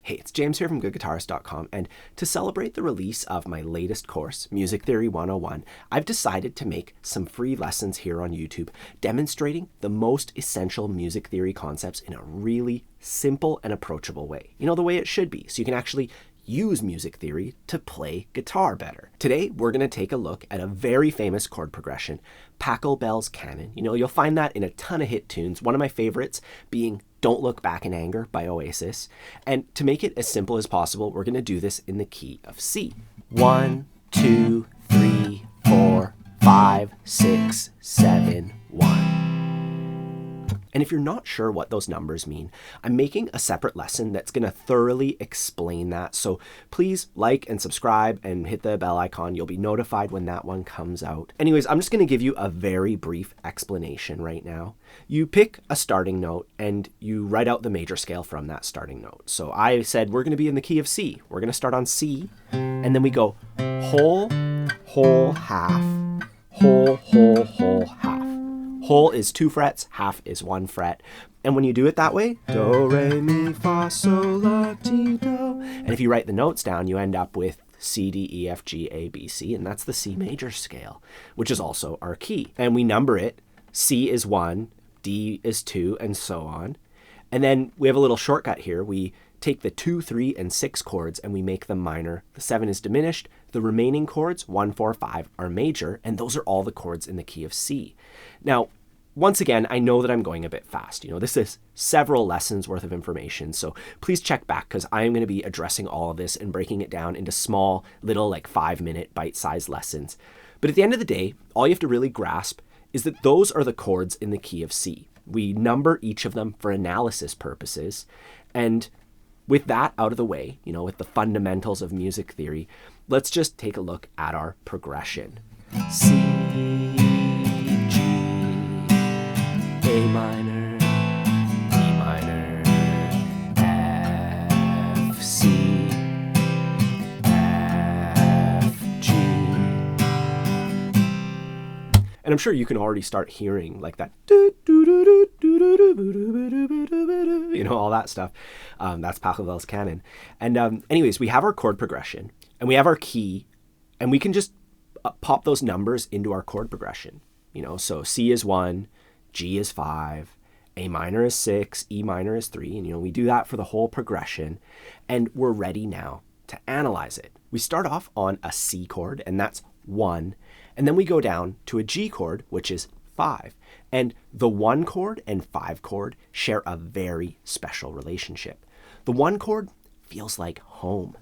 Hey, it's James here from GoodGuitarist.com, and to celebrate the release of my latest course, Music Theory 101, I've decided to make some free lessons here on YouTube demonstrating the most essential music theory concepts in a really simple and approachable way. You know, the way it should be, so you can actually use music theory to play guitar better. Today, we're going to take a look at a very famous chord progression, Pachelbel's Canon. You know, you'll find that in a ton of hit tunes, one of my favorites being Don't Look Back in Anger by Oasis. And to make it as simple as possible, we're going to do this in the key of C. 1, 2, 3, 4, 5, 6, 7, 1. And if you're not sure what those numbers mean, I'm making a separate lesson that's going to thoroughly explain that. So please like and subscribe and hit the bell icon. You'll be notified when that one comes out. Anyways, I'm just going to give you a very brief explanation right now. You pick a starting note and you write out the major scale from that starting note. So I said we're going to be in the key of C. We're going to start on C, and then we go whole, whole, half, whole, whole, whole, half. Whole is 2 frets, half is 1 fret. And when you do it that way, do, re, mi, fa, sol, la, ti, do. And if you write the notes down, you end up with C, D, E, F, G, A, B, C, and that's the C major scale, which is also our key. And we number it. C is 1, D is 2, and so on. And then we have a little shortcut here. We take the 2, 3, and 6 chords and we make them minor. The 7 is diminished. The remaining chords, 1, 4, 5, are major, and those are all the chords in the key of C. Now, once again, I know that I'm going a bit fast. You know, this is several lessons worth of information, so please check back because I am going to be addressing all of this and breaking it down into small, little, like 5-minute bite-sized lessons. But at the end of the day, all you have to really grasp is that those are the chords in the key of C. We number each of them for analysis purposes, and with that out of the way, you know, with the fundamentals of music theory, let's just take a look at our progression. C, G, A minor, E minor, F, C, F, G. And I'm sure you can already start hearing like that, you know, all that stuff. That's Pachelbel's Canon. And anyways, we have our chord progression and we have our key, and we can just pop those numbers into our chord progression. You know, so C is 1, G is 5, A minor is 6, E minor is 3. And, you know, we do that for the whole progression, and we're ready now to analyze it. We start off on a C chord, and that's 1. And then we go down to a G chord, which is 5. And the 1 chord and 5 chord share a very special relationship. The 1 chord feels like home.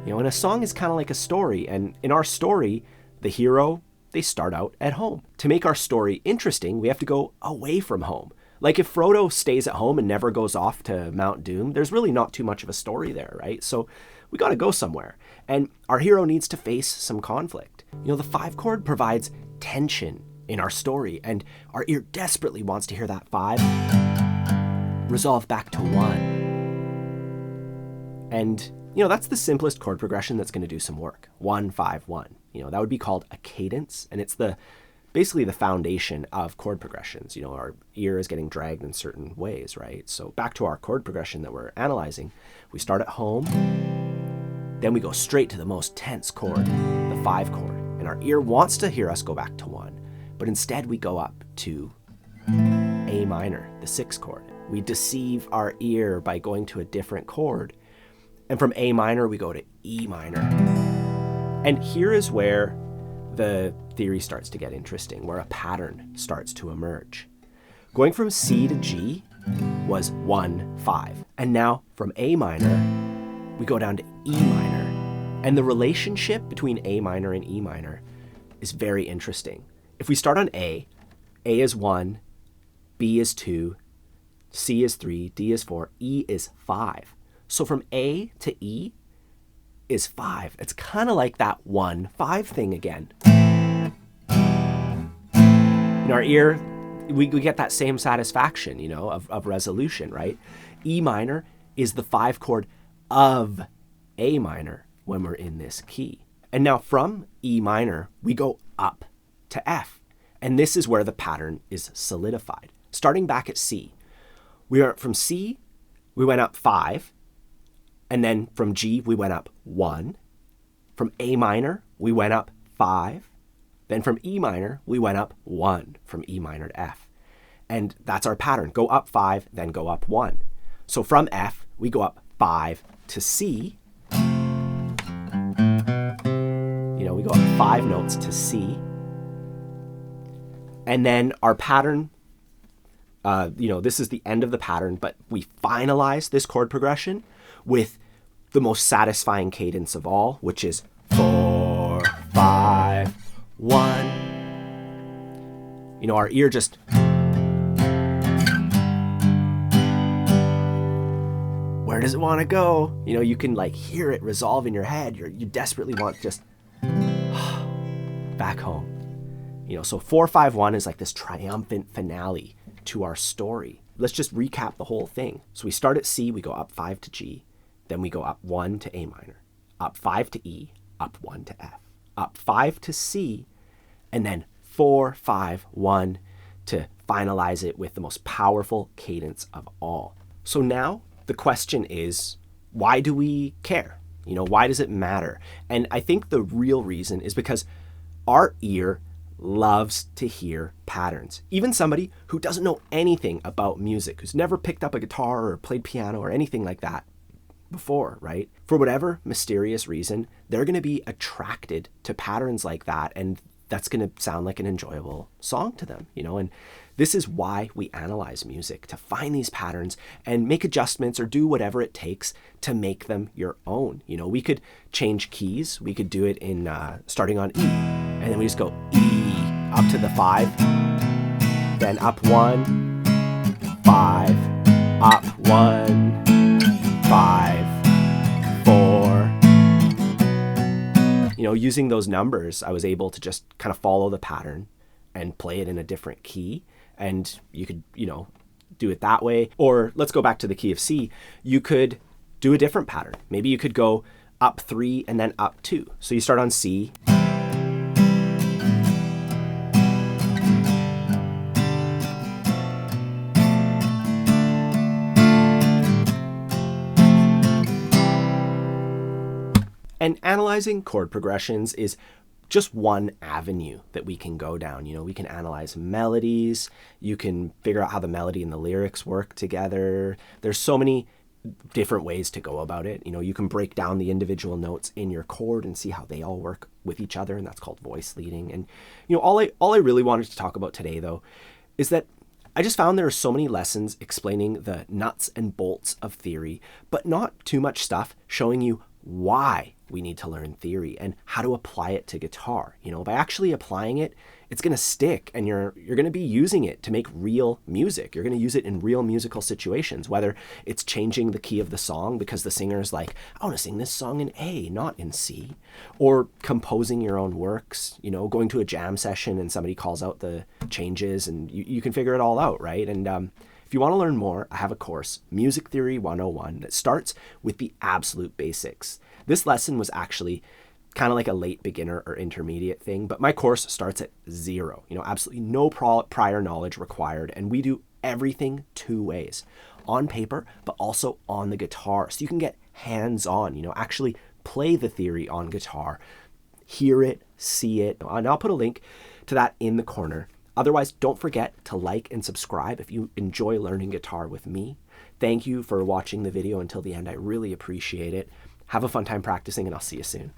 You know, and a song is kind of like a story. And in our story, the hero, they start out at home. To make our story interesting, we have to go away from home. Like if Frodo stays at home and never goes off to Mount Doom, there's really not too much of a story there, right? So we got to go somewhere. And our hero needs to face some conflict. You know, the 5 chord provides tension in our story, and our ear desperately wants to hear that 5 resolve back to 1. And, you know, that's the simplest chord progression that's going to do some work. 1, 5, 1. You know, that would be called a cadence, and it's basically the foundation of chord progressions. You know, our ear is getting dragged in certain ways, right? So back to our chord progression that we're analyzing, we start at home, then we go straight to the most tense chord, the 5 chord, and our ear wants to hear us go back to 1, but instead we go up to A minor, the 6 chord. We deceive our ear by going to a different chord, and from A minor we go to E minor. And here is where the theory starts to get interesting, where a pattern starts to emerge. Going from C to G was 1, 5. And now from A minor, we go down to E minor. And the relationship between A minor and E minor is very interesting. If we start on A is 1, B is 2, C is 3, D is 4, E is 5. So from A to E is 5. It's kind of like that 1, 5 thing again. In our ear, we get that same satisfaction, you know, of resolution, right? E minor is the 5 chord of A minor when we're in this key. And now from E minor, we go up to F. And this is where the pattern is solidified. Starting back at C, we are from C we went up 5. And then from G, we went up 1. From A minor, we went up 5. Then from E minor, we went up 1 from E minor to F. And that's our pattern. Go up 5, then go up 1. So from F, we go up 5 to C. We go up 5 notes to C. And then our pattern, this is the end of the pattern, but we finalize this chord progression with the most satisfying cadence of all, which is 4, 5, 1. Our ear just... Where does it want to go? You can hear it resolve in your head. You desperately want to just back home. So 4, 5, 1 is this triumphant finale to our story. Let's just recap the whole thing. So we start at C, we go up 5 to G, then we go up 1 to A minor, up 5 to E, up 1 to F, up 5 to C, and then 4, 5, 1 to finalize it with the most powerful cadence of all. So now the question is, why do we care? Why does it matter? And I think the real reason is because our ear loves to hear patterns. Even somebody who doesn't know anything about music, who's never picked up a guitar or played piano or anything like that before, right? For whatever mysterious reason, they're going to be attracted to patterns like that, and that's going to sound like an enjoyable song to them, and this is why we analyze music, to find these patterns and make adjustments or do whatever it takes to make them your own. We could change keys. We could do it in starting on E, and then we just go E up to the 5, then up 1, 5, up 1, 5, 4. Using those numbers, I was able to just kind of follow the pattern and play it in a different key. And you could, do it that way. Or let's go back to the key of C. You could do a different pattern. Maybe you could go up 3 and then up 2. So you start on C. And analyzing chord progressions is just one avenue that we can go down. We can analyze melodies. You can figure out how the melody and the lyrics work together. There's so many different ways to go about it. You can break down the individual notes in your chord and see how they all work with each other, and that's called voice leading. And all I really wanted to talk about today, though, is that I just found there are so many lessons explaining the nuts and bolts of theory, but not too much stuff showing you why we need to learn theory and how to apply it to guitar. By actually applying it, it's going to stick, and you're going to be using it to make real music. You're going to use it in real musical situations, whether it's changing the key of the song because the singer's like, I want to sing this song in A, not in C, or composing your own works, going to a jam session and somebody calls out the changes and you can figure it all out, right? And if you want to learn more, I have a course, Music Theory 101, that starts with the absolute basics. This lesson was actually kind of like a late beginner or intermediate thing, but my course starts at 0. Absolutely no prior knowledge required, and we do everything 2 ways, on paper, but also on the guitar. So you can get hands-on, actually play the theory on guitar, hear it, see it, and I'll put a link to that in the corner. Otherwise, don't forget to like and subscribe if you enjoy learning guitar with me. Thank you for watching the video until the end. I really appreciate it. Have a fun time practicing, and I'll see you soon.